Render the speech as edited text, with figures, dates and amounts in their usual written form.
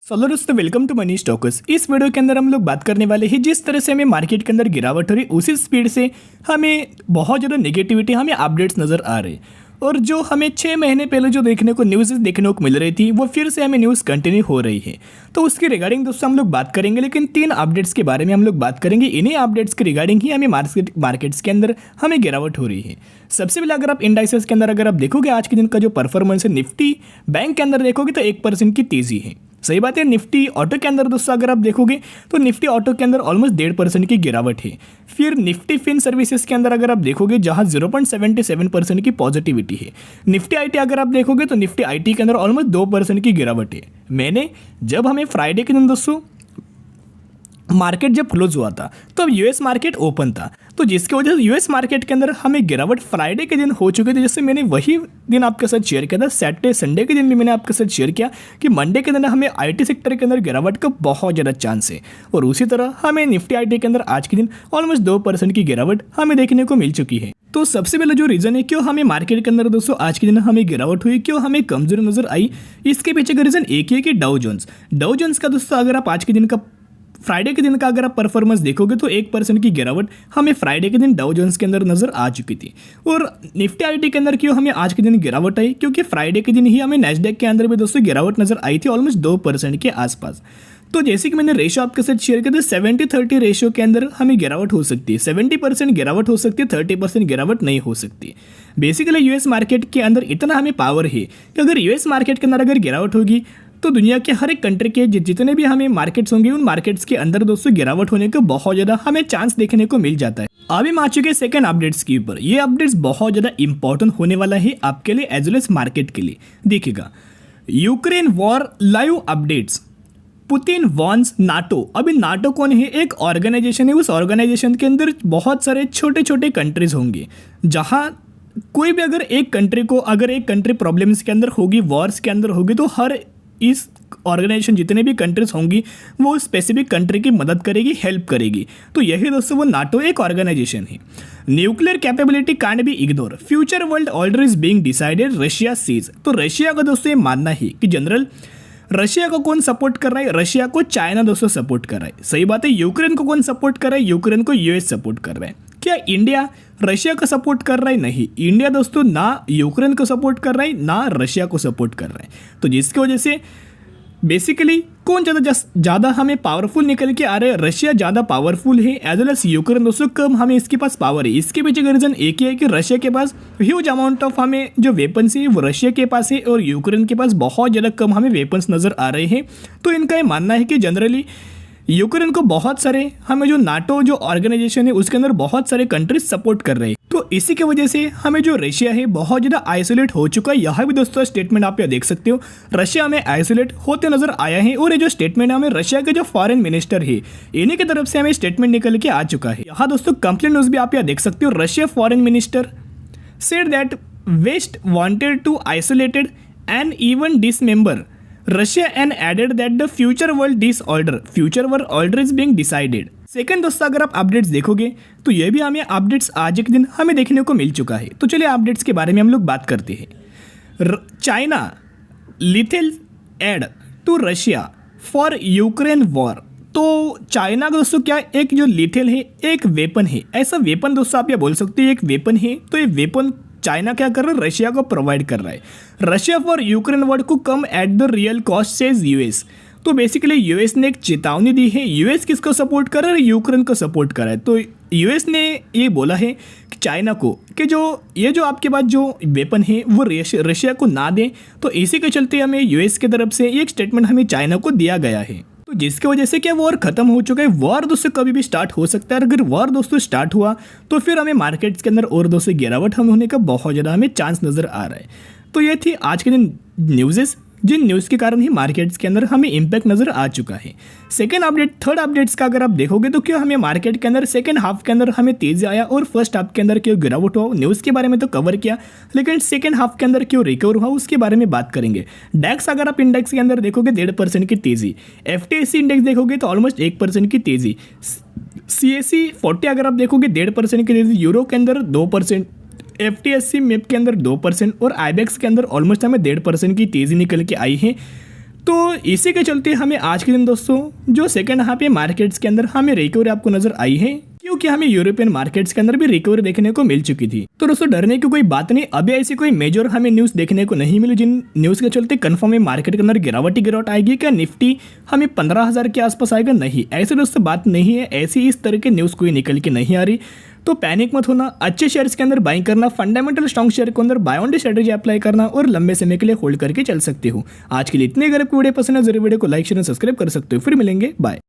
Hello दोस्तों, welcome to money stocks. इस video के अंदर हम लोग बात करने वाले हैं जिस तरह से हमें मार्केट के अंदर गिरावट हो रही उसी स्पीड से हमें बहुत ज़्यादा नेगेटिविटी हमें अपडेट्स नज़र आ रही और जो हमें 6 महीने पहले जो देखने को न्यूज़ देखने को मिल रही थी वो फिर से हमें न्यूज़ कंटिन्यू हो रही है। तो उसके रिगार्डिंग दोस्तों हम लोग बात करेंगे, लेकिन 3 अपडेट्स के बारे में हम लोग बात करेंगे। इन्हीं अपडेट्स के रिगार्डिंग ही हमें मार्केट्स के अंदर हमें गिरावट हो रही है। सबसे पहले अगर आप इंडाइसेस के अंदर अगर आप देखोगे आज के दिन का जो परफॉर्मेंस है निफ्टी बैंक के अंदर देखोगे तो 1% की तेज़ी है। सही बात है। निफ्टी ऑटो के अंदर दोस्तों अगर आप देखोगे तो निफ्टी ऑटो के अंदर ऑलमोस्ट 1.5% की गिरावट है। फिर निफ्टी फिन सर्विसेज के अंदर अगर आप देखोगे जहां 0.77% की पॉजिटिविटी है। निफ्टी आईटी अगर आप देखोगे तो निफ्टी आईटी के अंदर ऑलमोस्ट 2% की गिरावट है। जब हमें फ्राइडे के दिन दोस्तों मार्केट जब क्लोज हुआ था तो अब यूएस मार्केट ओपन था, तो जिसकी वजह से यूएस मार्केट के अंदर हमें गिरावट फ्राइडे के दिन हो चुके थे। जैसे मैंने वही दिन आपके साथ शेयर किया था, सैटरडे संडे के दिन भी मैंने आपके साथ शेयर किया कि मंडे के दिन हमें आईटी सेक्टर के अंदर गिरावट का बहुत ज़्यादा चांस है। और उसी तरह हमें निफ्टी आईटी के अंदर आज के दिन ऑलमोस्ट 2% की गिरावट हमें देखने को मिल चुकी है। तो सबसे पहले जो रीज़न है क्यों हमें मार्केट के अंदर दोस्तों आज के दिन हमें गिरावट हुई, क्यों हमें कमजोरी नजर आई, इसके पीछे का रीज़न एक ही है कि डाउ जोन्स का दोस्तों अगर आप आज के दिन का फ्राइडे के दिन का अगर आप परफॉर्मेंस देखोगे तो 1% की गिरावट हमें फ्राइडे के दिन डाउ जोन्स के अंदर नजर आ चुकी थी। और निफ्टी आईटी के अंदर क्यों हमें आज के दिन गिरावट आई, क्योंकि फ्राइडे के दिन ही हमें नैस्डैक के अंदर भी दोस्तों गिरावट नजर आई थी ऑलमोस्ट 2% के आसपास। तो जैसे कि मैंने रेशो आपके साथ शेयर किया था 70-30 रेशो के अंदर हमें गिरावट हो सकती है। 70% गिरावट हो सकती है, 30% गिरावट नहीं हो सकती। बेसिकली यूएस मार्केट के अंदर इतना हमें पावर है कि अगर यूएस मार्केट के अंदर अगर गिरावट होगी तो दुनिया के हर एक कंट्री के जितने भी हमें मार्केट्स होंगे उन मार्केट्स के अंदर दोस्तों गिरावट होने का बहुत ज़्यादा हमें चांस देखने को मिल जाता है। अभी हम आ चुके हैं सेकंड अपडेट्स के ऊपर। ये अपडेट्स बहुत ज़्यादा इंपॉर्टेंट होने वाला है आपके लिए एज वेल एज मार्केट के लिए। देखिएगा, Ukraine war live updates, Putin warns NATO. अभी नाटो कौन है? एक ऑर्गेनाइजेशन है। उस ऑर्गेनाइजेशन के अंदर बहुत सारे छोटे छोटे कंट्रीज होंगे, जहाँ कोई भी अगर एक कंट्री प्रॉब्लम्स के अंदर होगी, वॉर्स के अंदर होगी, तो हर इस ऑर्गेनाइजेशन जितने भी कंट्रीज होंगी वो स्पेसिफिक कंट्री की मदद करेगी, हेल्प करेगी। तो यही दोस्तों वो नाटो एक ऑर्गेनाइजेशन है। Nuclear capability can't be ignore, future world order is being decided, Russia sees. तो रशिया का दोस्तों ये मानना है कि जनरल रशिया को कौन सपोर्ट कर रहा है? रशिया को चाइना दोस्तों सपोर्ट कर रहा है। सही बात है। यूक्रेन को कौन सपोर्ट कर रहा है? यूक्रेन को यूएस सपोर्ट कर रहा है। क्या इंडिया रशिया को सपोर्ट कर रहा है? नहीं, इंडिया दोस्तों ना यूक्रेन को सपोर्ट कर रहा है ना रशिया को सपोर्ट कर रहा है। तो जिसकी वजह से बेसिकली कौन ज़्यादा हमें पावरफुल निकल के आ रहे हैं? रशिया ज़्यादा पावरफुल है एज वेल एज यूक्रेन दोस्तों कम हमें इसके पास पावर है। इसके पीछे का रीज़न एक ही है कि रशिया के पास ह्यूज अमाउंट ऑफ हमें जो वेपन्स है वो रशिया के पास है और यूक्रेन के पास बहुत ज़्यादा कम हमें वेपन्स नज़र आ रहे हैं। तो इनका ये मानना है कि जनरली यूक्रेन को बहुत सारे हमें जो नाटो जो ऑर्गेनाइजेशन है उसके अंदर बहुत सारे कंट्रीज सपोर्ट कर रहे हैं। तो इसी की वजह से हमें जो रशिया है बहुत ज़्यादा आइसोलेट हो चुका है। यहाँ भी दोस्तों स्टेटमेंट आप यहाँ देख सकते हो, रशिया में आइसोलेट होते नजर आया है। और ये जो स्टेटमेंट है हमें रशिया के जो फॉरेन मिनिस्टर है इन्हीं की तरफ से हमें स्टेटमेंट निकल के आ चुका है। यहाँ दोस्तों कंप्लीट न्यूज़ भी आप यहाँ देख सकते हो। Russia foreign minister said that west wanted to isolated and even dismember Russia and added that the future world order is being decided। Second दोस्तों अगर आप अपडेट्स देखोगे तो ये भी हमें अपडेट्स आज के दिन हमें देखने को मिल चुका है। तो चलिए अपडेट्स के बारे में हम लोग बात करते हैं। China lethal aid to Russia for Ukraine war. तो चाइना का दोस्तों क्या एक जो लिथल है एक वेपन है, ऐसा वेपन दोस्तों आप ये बोल सकते हैं एक वेपन है। तो ये वेपन चाइना क्या कर रहा है? रशिया को प्रोवाइड कर रहा है। रशिया फॉर यूक्रेन वॉर को come at the real cost says US. तो बेसिकली यूएस ने एक चेतावनी दी है। यूएस किसको सपोर्ट कर रहा है? यूक्रेन को सपोर्ट कर रहा है। तो यूएस ने ये बोला है कि चाइना को कि जो आपके पास जो वेपन है वो रशिया को ना दें। तो इसी के चलते हमें यूएस की तरफ से एक स्टेटमेंट हमें चाइना को दिया गया है। तो जिसकी वजह से क्या वॉर खत्म हो चुका है। वॉर दोस्तों कभी भी स्टार्ट हो सकता है। अगर वॉर दोस्तों स्टार्ट हुआ तो फिर हमें मार्केट्स के अंदर और दोस्तों गिरावट हम होने का बहुत ज़्यादा हमें चांस नज़र आ रहा है। तो ये थी आज के दिन न्यूज़ेस, जिन न्यूज़ के कारण ही मार्केट्स के अंदर हमें इम्पैक्ट नज़र आ चुका है। सेकंड अपडेट, थर्ड अपडेट्स का अगर आप देखोगे तो क्यों हमें मार्केट के अंदर सेकंड हाफ के अंदर हमें तेज़ी आया और फर्स्ट हाफ के अंदर क्यों गिरावट हुआ, न्यूज़ के बारे में तो कवर किया, लेकिन सेकंड हाफ के अंदर क्यों रिकवर हुआ उसके बारे में बात करेंगे। डैक्स अगर आप इंडेक्स के अंदर देखोगे 1.5% की तेज़ी, FTSE इंडेक्स देखोगे तो ऑलमोस्ट 1% की तेज़ी, CAC 40 अगर आप देखोगे 1.5% की तेज़ी, यूरो के अंदर 2%, FTSE मिप के अंदर 2% और आईबेक्स के अंदर ऑलमोस्ट हमें 1.5% की तेज़ी निकल के आई है। तो इसी के चलते हमें आज के दिन दोस्तों जो सेकंड हाफ है मार्केट्स के अंदर हमें रिकवरी आपको नजर आई है, क्योंकि हमें यूरोपियन मार्केट्स के अंदर भी रिकवरी देखने को मिल चुकी थी। तो दोस्तों डरने की कोई बात नहीं, अभी ऐसी कोई मेजर हमें न्यूज़ देखने को नहीं मिली जिन न्यूज़ के चलते कंफर्म है मार्केट के अंदर गिरावट आएगी। क्या निफ्टी हमें 15,000 के आसपास आएगा? नहीं, ऐसे दोस्तों बात नहीं है, ऐसी इस तरह की न्यूज़ कोई निकल के नहीं आ रही। तो पैनिक मत होना, अच्छे शेयर्स के अंदर बाइंग करना, फंडामेंटल स्ट्रॉन्ग शेयर के अंदर buy on dip strategy apply करना और लंबे समय के लिए होल्ड करके चल सकते हो। आज के लिए इतने, अगर आपको वीडियो पसंद है जरूर वीडियो को लाइक शेयर और सब्सक्राइब कर सकते हो। फिर मिलेंगे, बाय।